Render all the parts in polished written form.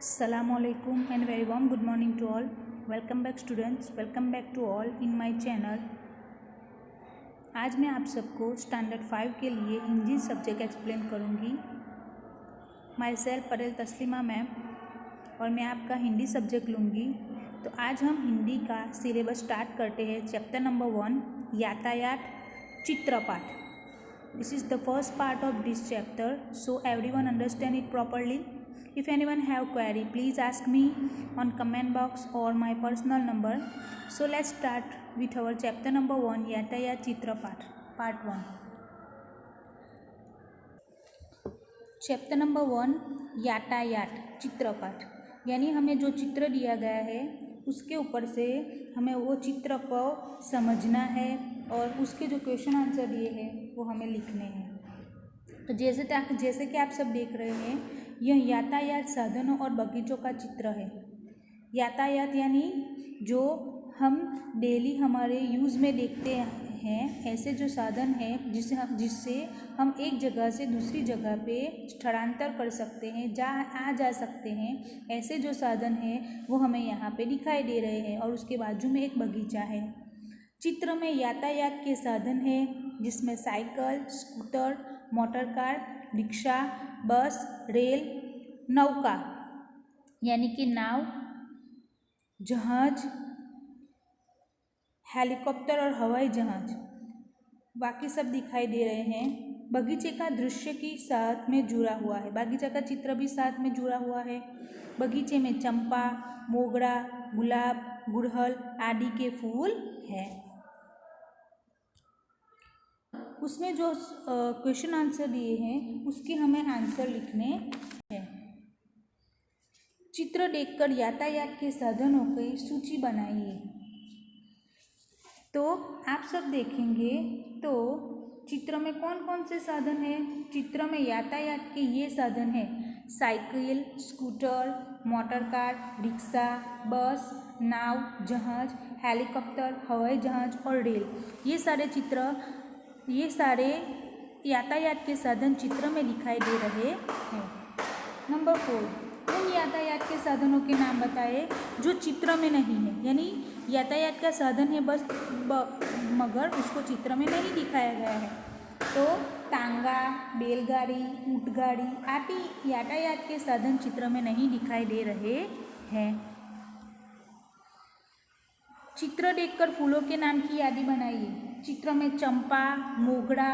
Assalamualaikum and very warm good morning to all. Welcome back students, welcome back to all in my channel. आज मैं आप सबको standard 5 के लिए Hindi subject explain करूँगी. My self Patel Taslima ma'am और मैं आपका हिंदी सब्जेक्ट लूँगी. तो आज हम हिंदी का सिलेबस स्टार्ट करते हैं. चैप्टर नंबर 1 यातायात चित्रपाठ. This is the first part of this chapter, so everyone understand it properly. If anyone have query, please ask me on comment box or my personal number. So let's start with our chapter number 1 यातायात चित्रपाठ part 1. Chapter number 1 यातायात चित्रपाठ, यानी हमें जो चित्र दिया गया है उसके ऊपर से हमें वो चित्र को समझना है और उसके जो क्वेश्चन आंसर दिए हैं वो हमें लिखने हैं. तो जैसे कि आप सब देख रहे हैं, यह यातायात साधनों और बगीचों का चित्र है. यातायात यानी जो हम डेली हमारे यूज़ में देखते हैं, ऐसे जो साधन हैं जिससे हम एक जगह से दूसरी जगह पे स्थलांतर कर सकते हैं, जा सकते हैं. ऐसे जो साधन हैं वो हमें यहाँ पे दिखाई दे रहे हैं और उसके बाजू में एक बगीचा है. चित्र में यातायात के साधन हैं जिसमें cycle, scooter, motor car, rickshaw, बस, रेल, नौका यानी कि नाव, जहाज, हेलीकॉप्टर और हवाई जहाज बाकी सब दिखाई दे रहे हैं. बगीचे का दृश्य के साथ में जुड़ा हुआ है. बगीचा का चित्र भी साथ में जुड़ा हुआ है. बगीचे में चंपा, मोगरा, गुलाब, गुड़हल आदि के फूल हैं. उसमें जो क्वेश्चन आंसर दिए हैं उसके हमें आंसर लिखने हैं. चित्र देखकर यातायात के साधनों की सूची बनाइए. तो आप सब देखेंगे तो चित्र में कौन कौन से साधन हैं. चित्र में यातायात के ये साधन हैं: cycle, scooter, motor car, rickshaw, बस, नाव, जहाज, हेलीकॉप्टर, हवाई जहाज और रेल. ये सारे यातायात के साधन चित्र में दिखाई दे रहे हैं. नंबर 4, उन यातायात के साधनों के नाम बताए जो चित्र में नहीं है. यानी यातायात का साधन है मगर उसको चित्र में नहीं दिखाया गया है. तो तांगा, बैलगाड़ी, ऊंटगाड़ी आदि यातायात के साधन चित्र में नहीं दिखाई दे रहे हैं. चित्र देखकर फूलों के नाम की यादी बनाइए. चित्र में चंपा, मोगरा,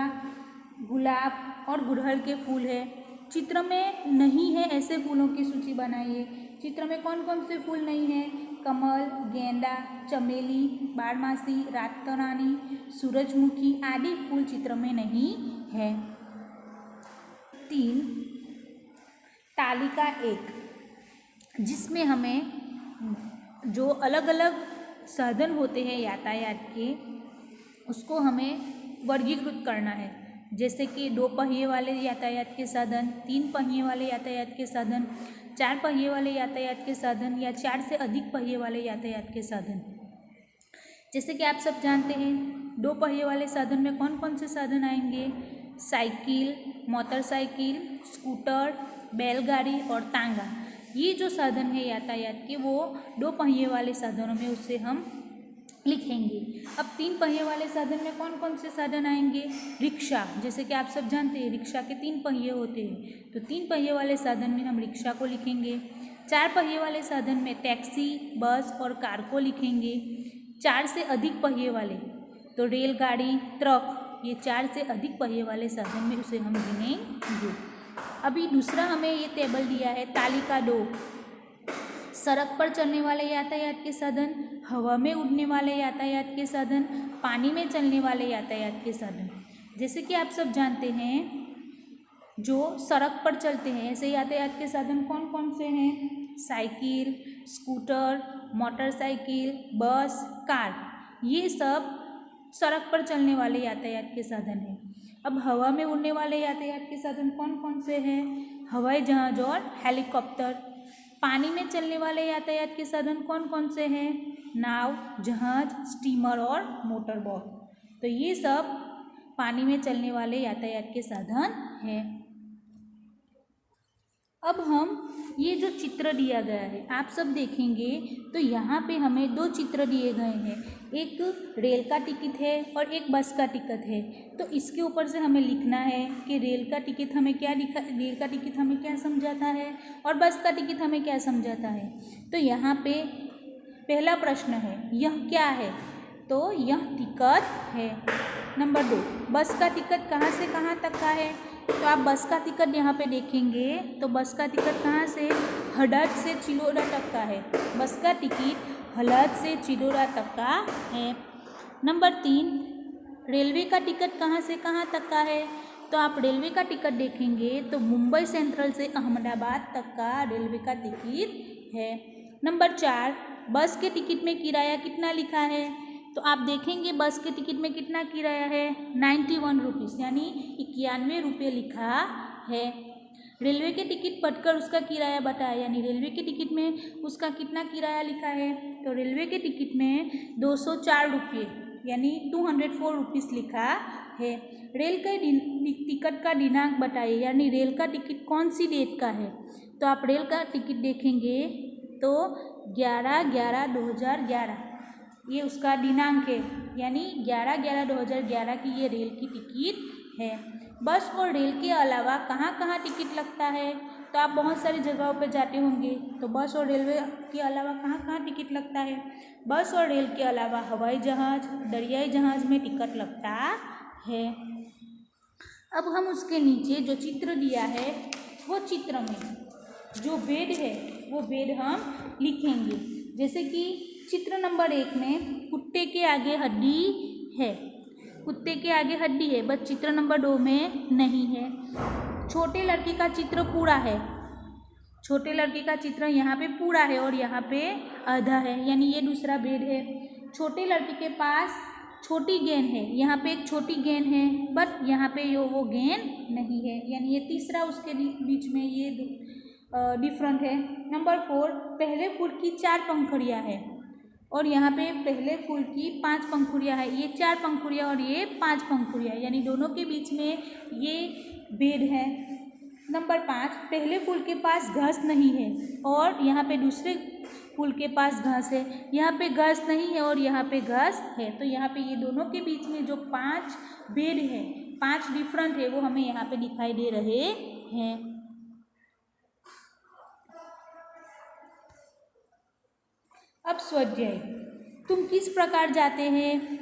गुलाब और गुड़हल के फूल है. चित्र में नहीं है ऐसे फूलों की सूची बनाइए. चित्र में कौन कौन से फूल नहीं हैं? कमल, गेंदा, चमेली, बारमासी, रातरानी, सूरजमुखी आदि फूल चित्र में नहीं है. 3, तालिका 1, जिसमें हमें जो अलग अलग साधन होते हैं यातायात के उसको हमें वर्गीकृत करना है. जैसे कि 2 पहिए वाले यातायात के साधन, 3 पहिए वाले यातायात के साधन, 4 पहिए वाले यातायात के साधन या 4 से अधिक पहिए वाले यातायात के साधन. जैसे कि आप सब जानते हैं 2 पहिए वाले साधन में कौन कौन से साधन आएंगे? साइकिल, मोटरसाइकिल, स्कूटर, बैलगाड़ी और तांगा. ये जो साधन है यातायात के वो 2 पहिए वाले साधनों में उसे हम लिखेंगे. अब 3 पहिए वाले साधन में कौन कौन से साधन आएंगे? रिक्शा. जैसे कि आप सब जानते हैं रिक्शा के 3 पहिए होते हैं, तो 3 पहिए वाले साधन में हम रिक्शा को लिखेंगे. 4 पहिए वाले साधन में टैक्सी, बस और कार को लिखेंगे. 4 से अधिक पहिए वाले तो रेलगाड़ी, ट्रक, ये 4 से अधिक पहिए वाले साधन में उसे हम गिनेंगे. अभी दूसरा हमें ये टेबल दिया है तालिका 2, सड़क पर चलने वाले यातायात के साधन, हवा में उड़ने वाले यातायात के साधन, पानी में चलने वाले यातायात के साधन. जैसे कि आप सब जानते हैं जो सड़क पर चलते हैं ऐसे यातायात के साधन कौन कौन से हैं? साइकिल, स्कूटर, मोटरसाइकिल, बस, कार, ये सब सड़क पर चलने वाले यातायात के साधन हैं. अब हवा में उड़ने वाले यातायात के साधन कौन कौन से हैं? हवाई जहाज और हेलीकॉप्टर. पानी में चलने वाले यातायात के साधन कौन कौन से हैं? नाव, जहाज, स्टीमर और मोटर बोट. तो ये सब पानी में चलने वाले यातायात के साधन हैं. अब हम ये जो चित्र दिया गया है आप सब देखेंगे तो यहाँ पे हमें दो चित्र दिए गए हैं, एक रेल का टिकट है और एक बस का टिकट है। तो इसके ऊपर से हमें लिखना है कि रेल का टिकट हमें क्या समझाता है और बस का टिकट हमें क्या समझाता है। तो यहाँ पे पहला प्रश्न है, यह क्या है? तो यह टिकट है। नंबर 2, बस का टिकट कहाँ से कहाँ तक का है? तो आप बस का टिकट यहाँ पे देखेंगे तो बस का टिकट कहाँ से? हड़द से चिलोरा तक का है। बस का टिकट हड़द से चिलोरा तक का है। नंबर 3, रेलवे का टिकट कहाँ से कहाँ तक का है? तो आप रेलवे का टिकट देखेंगे तो मुंबई सेंट्रल से अहमदाबाद तक का रेलवे का टिकट है। नंबर 4, बस के टिकट में किराया कितना लिखा है? तो आप देखेंगे बस के टिकट में कितना किराया है? 91 रुपीज़ यानी 91 रुपये लिखा है। रेलवे के टिकट पढ़कर उसका किराया बताया, यानी रेलवे के टिकट में उसका कितना किराया लिखा है? तो रेलवे के टिकट में 204 रुपये यानी 204 रुपीज़ लिखा है। रेल के टिकट का दिनांक बताइए, यानी रेल का टिकट कौन सी डेट का है? तो आप रेल का टिकट देखेंगे तो 11/11/2011 ये उसका दिनांक है, यानी 11/11/2011 की ये रेल की टिकट है। बस और रेल के अलावा कहाँ कहाँ टिकट लगता है? तो आप बहुत सारी जगहों पर जाते होंगे, तो बस और रेलवे के अलावा कहाँ कहाँ टिकट लगता है? बस और रेल के अलावा हवाई जहाज़, दरियाई जहाज़ में टिकट लगता है। अब हम उसके नीचे जो चित्र दिया है वो चित्र में जो बेड है वो बेड हम लिखेंगे। जैसे कि चित्र नंबर 1 में कुत्ते के आगे हड्डी है, कुत्ते के आगे हड्डी है, बस चित्र नंबर 2 में नहीं है। छोटे लड़के का चित्र पूरा है, छोटे लड़के का चित्र यहाँ पे पूरा है और यहाँ पे आधा है, यानी ये दूसरा बेड है। छोटे लड़के के पास छोटी गेंद है, यहाँ पे एक छोटी गेंद है बट यहाँ पे वो गेंद नहीं है, यानी ये तीसरा उसके बीच में ये डिफरेंट है। नंबर 4, पहले फूल की 4 पंखुड़ियाँ है और यहाँ पे पहले फूल की 5 पंखुड़ियाँ है, ये 4 पंखुड़ियाँ और ये 5 पंखुड़ियाँ, यानी दोनों के बीच में ये बेड है। नंबर 5, पहले फूल के पास घास नहीं है और यहाँ पे दूसरे फूल के पास घास है, यहाँ पे घास नहीं है और यहाँ पे घास है, तो यहाँ पे ये दोनों के बीच में जो 5 बेड है, 5 डिफरेंट है, वो हमें यहाँ पे दिखाई दे रहे हैं। अब स्वाध्याय, तुम किस प्रकार जाते हैं?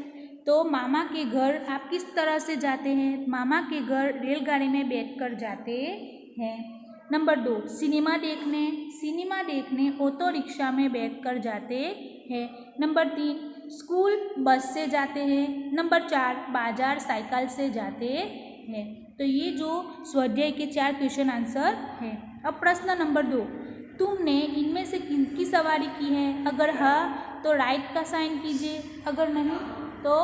तो मामा के घर आप किस तरह से जाते हैं? मामा के घर रेलगाड़ी में बैठकर जाते हैं। नंबर 2, सिनेमा देखने ऑटो रिक्शा में बैठकर जाते हैं। नंबर 3, स्कूल बस से जाते हैं। नंबर 4, बाजार साइकिल से जाते हैं। तो ये जो स्वाध्याय के 4 क्वेश्चन आंसर हैं। अब प्रश्न नंबर 2, तुमने इनमें से किनकी सवारी की है? अगर हाँ तो राइट का साइन कीजिए, अगर नहीं तो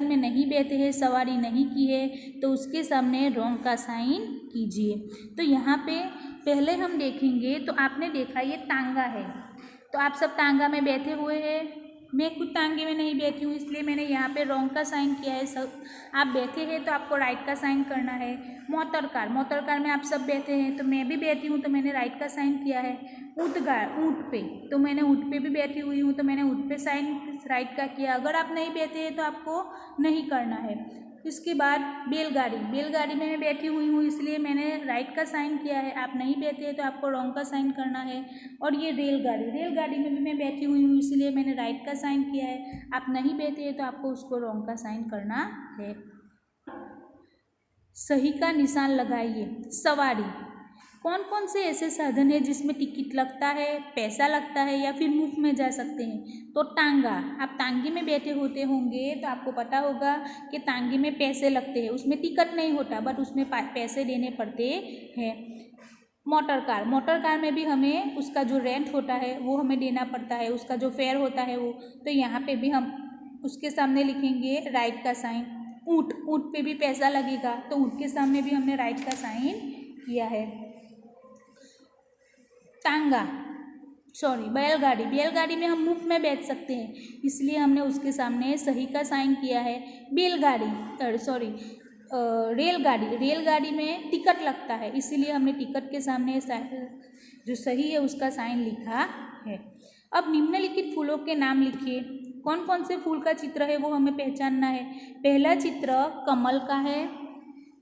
में नहीं बैठे हैं, सवारी नहीं की है तो उसके सामने रॉन्ग का साइन कीजिए। तो यहाँ पे पहले हम देखेंगे तो आपने देखा ये तांगा है, तो आप सब तांगा में बैठे हुए हैं। मैं खुद तांगे में नहीं बैठी हूँ, इसलिए मैंने यहाँ पे रॉन्ग का साइन किया है। सब आप बैठे हैं तो आपको राइट का साइन करना है। मोटर कार में आप सब बैठे हैं तो मैं भी बैठी हूँ तो मैंने राइट का साइन किया है। ऊँट पे तो मैंने ऊँट पे भी बैठी हुई हूँ तो मैंने ऊँट पे साइन राइट का किया। अगर आप नहीं बैठे हैं तो आपको नहीं करना है। इसके बाद बैलगाड़ी में मैं बैठी हुई हूँ इसलिए मैंने राइट का साइन किया है। आप नहीं बैठे हैं तो आपको रॉन्ग का साइन करना है। और ये रेलगाड़ी में भी मैं बैठी हुई हूँ इसलिए मैंने राइट का साइन किया है। आप नहीं बैठे हैं तो आपको उसको रॉन्ग का साइन करना है। सही का निशान लगाइए। सवारी, कौन कौन से ऐसे साधन है जिसमें टिकट लगता है, पैसा लगता है या फिर मुफ्त में जा सकते हैं? तो टांगा, आप टांगे में बैठे होते होंगे तो आपको पता होगा कि टांगे में पैसे लगते हैं, उसमें टिकट नहीं होता बट उसमें पैसे देने पड़ते हैं। मोटर कार में भी हमें उसका जो रेंट होता है वो हमें देना पड़ता है, उसका जो फेयर होता है वो। तो यहाँ पे भी हम उसके सामने लिखेंगे राइट का साइन। ऊँट पे भी पैसा लगेगा तो ऊँट के सामने भी हमने राइट का साइन किया है। बैलगाड़ी में हम मुफ्त में बैठ सकते हैं इसलिए हमने उसके सामने सही का साइन किया है। रेलगाड़ी में टिकट लगता है, इसीलिए हमने टिकट के सामने जो सही है उसका साइन लिखा है। अब निम्नलिखित फूलों के नाम लिखिए। कौन कौन से फूल का चित्र है वो हमें पहचानना है। पहला चित्र कमल का है,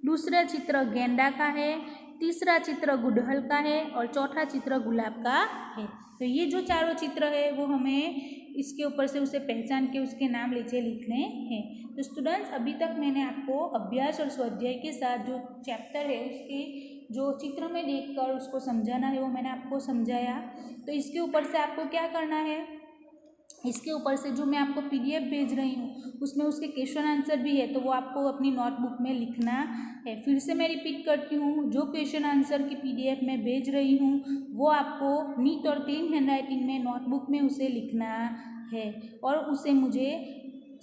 दूसरा चित्र गेंदा का है, तीसरा चित्र गुड़हल का है और चौथा चित्र गुलाब का है। तो ये जो चारों चित्र है वो हमें इसके ऊपर से उसे पहचान के उसके नाम नीचे लिखने हैं। तो स्टूडेंट्स, अभी तक मैंने आपको अभ्यास और स्वाध्याय के साथ जो चैप्टर है उसके जो चित्र में देखकर उसको समझाना है वो मैंने आपको समझाया। तो इसके ऊपर से आपको क्या करना है, इसके ऊपर से जो मैं आपको PDF भेज रही हूँ उसमें उसके क्वेश्चन आंसर भी है, तो वो आपको अपनी नोटबुक में लिखना है। फिर से मैं रिपीट करती हूँ, जो क्वेश्चन आंसर की PDF मैं भेज रही हूँ वो आपको नीट और क्लीन हैंडराइटिंग में नोटबुक में उसे लिखना है और उसे मुझे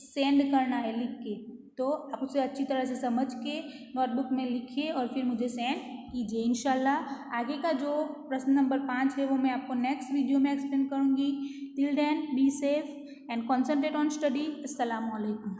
सेंड करना है लिख के। तो आप उसे अच्छी तरह से समझ के नोटबुक में लिखिए और फिर मुझे सेंड कीजिए। इंशाल्लाह आगे का जो प्रश्न नंबर 5 है वो मैं आपको नेक्स्ट वीडियो में एक्सप्लेन करूँगी। Till then be safe and concentrate on study. अस्सलाम वालेकुम।